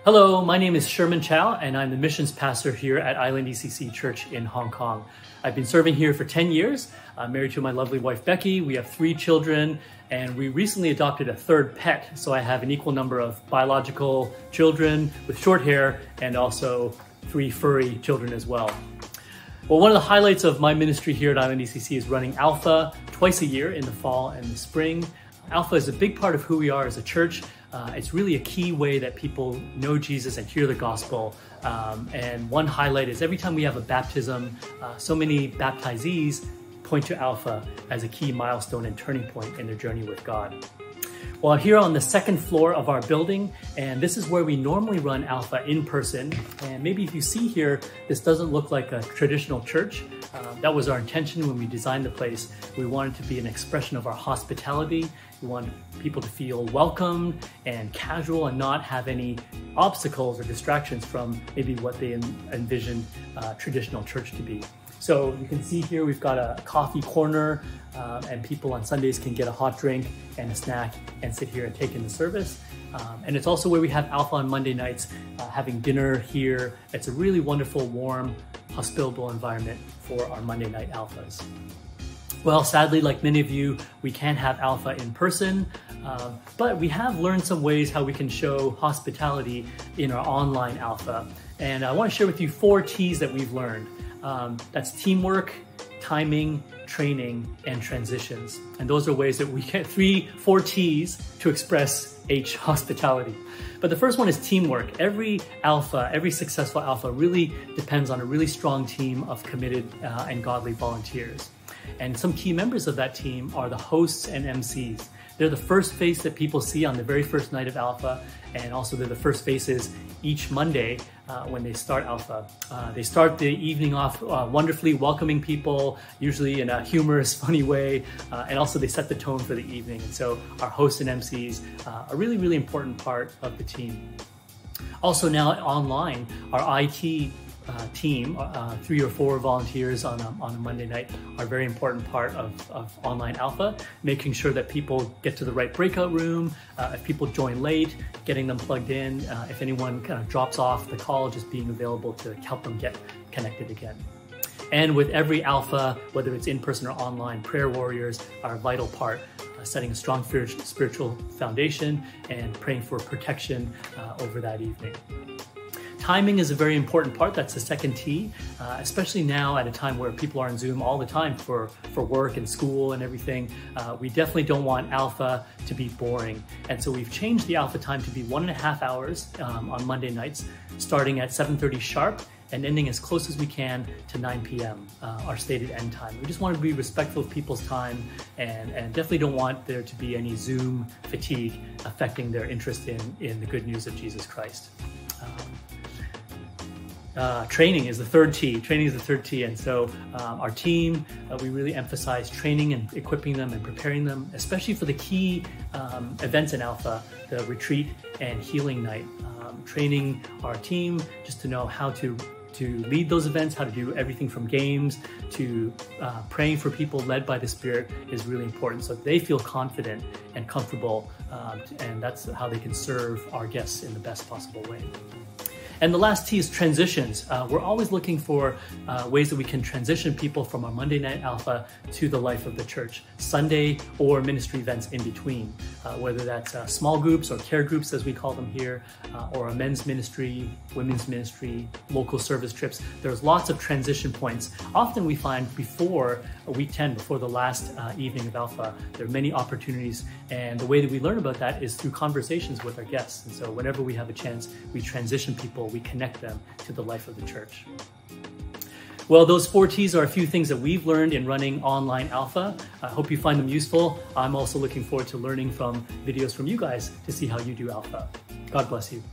Hello, my name is Sherman Chau, and I'm the missions pastor here at Island ECC Church in Hong Kong. I've been serving here for 10 years. I'm married to my lovely wife, Becky. We have 3 children, and we recently adopted a 3rd pet. So I have an equal number of biological children with short hair and also 3 furry children as well. Well, one of the highlights of my ministry here at Island ECC is running Alpha twice a year in the fall and the spring. Alpha is a big part of who we are as a church. It's really a key way that people know Jesus and hear the gospel. And one highlight is every time we have a baptism, so many baptizees point to Alpha as a key milestone and turning point in their journey with God. Well, I'm here on the 2nd floor of our building, and this is where we normally run Alpha in person. And maybe if you see here, this doesn't look like a traditional church. That was our intention when we designed the place. We wanted to be an expression of our hospitality. We wanted people to feel welcomed and casual and not have any obstacles or distractions from maybe what they envisioned traditional church to be. So you can see here we've got a coffee corner, and people on Sundays can get a hot drink and a snack and sit here and take in the service. And it's also where we have Alpha on Monday nights, having dinner here. It's a really wonderful, warm, hospitable environment for our Monday night Alphas. Well, sadly, like many of you, we can't have Alpha in person, but we have learned some ways how we can show hospitality in our online Alpha. And I want to share with you 4 T's that we've learned. That's teamwork, timing, training, and transitions. And those are ways that we get 4 T's to express H, hospitality. But the first one is teamwork. Every Alpha, every successful Alpha really depends on a really strong team of committed and godly volunteers. And some key members of that team are the hosts and MCs. They're the first face that people see on the very first night of Alpha, and also they're the first faces each Monday when they start Alpha. They start the evening off wonderfully, welcoming people, usually in a humorous, funny way, and also they set the tone for the evening. And so our hosts and MCs are a really, really important part of the team. Also now online, our IT team, 3 or 4 volunteers on a Monday night, are a very important part of online Alpha, making sure that people get to the right breakout room, if people join late, getting them plugged in, if anyone kind of drops off the call, just being available to help them get connected again. And with every Alpha, whether it's in person or online, prayer warriors are a vital part, setting a strong spiritual foundation and praying for protection over that evening. Timing is a very important part. That's the 2nd T, especially now at a time where people are on Zoom all the time for work and school and everything. We definitely don't want Alpha to be boring. And so we've changed the Alpha time to be 1.5 hours on Monday nights, starting at 7:30 sharp and ending as close as we can to 9 p.m., our stated end time. We just want to be respectful of people's time and definitely don't want there to be any Zoom fatigue affecting their interest in the good news of Jesus Christ. Training is the 3rd T. Training is the 3rd T, and so our team, we really emphasize training and equipping them and preparing them, especially for the key events in Alpha, the retreat and healing night. Training our team just to know how to lead those events, how to do everything from games to praying for people led by the Spirit is really important, so they feel confident and comfortable, and that's how they can serve our guests in the best possible way. And the last T is transitions. We're always looking for ways that we can transition people from our Monday night Alpha to the life of the church, Sunday or ministry events in between, whether that's small groups or care groups as we call them here, or a men's ministry, women's ministry, local service trips. There's lots of transition points. Often we find before week 10, before the last evening of Alpha, there are many opportunities, and the way that we learn about that is through conversations with our guests. And so whenever we have a chance, we transition people, we connect them to the life of the church. Well, those 4 T's are a few things that we've learned in running online Alpha. I hope you find them useful. I'm also looking forward to learning from videos from you guys to see how you do Alpha. God bless you.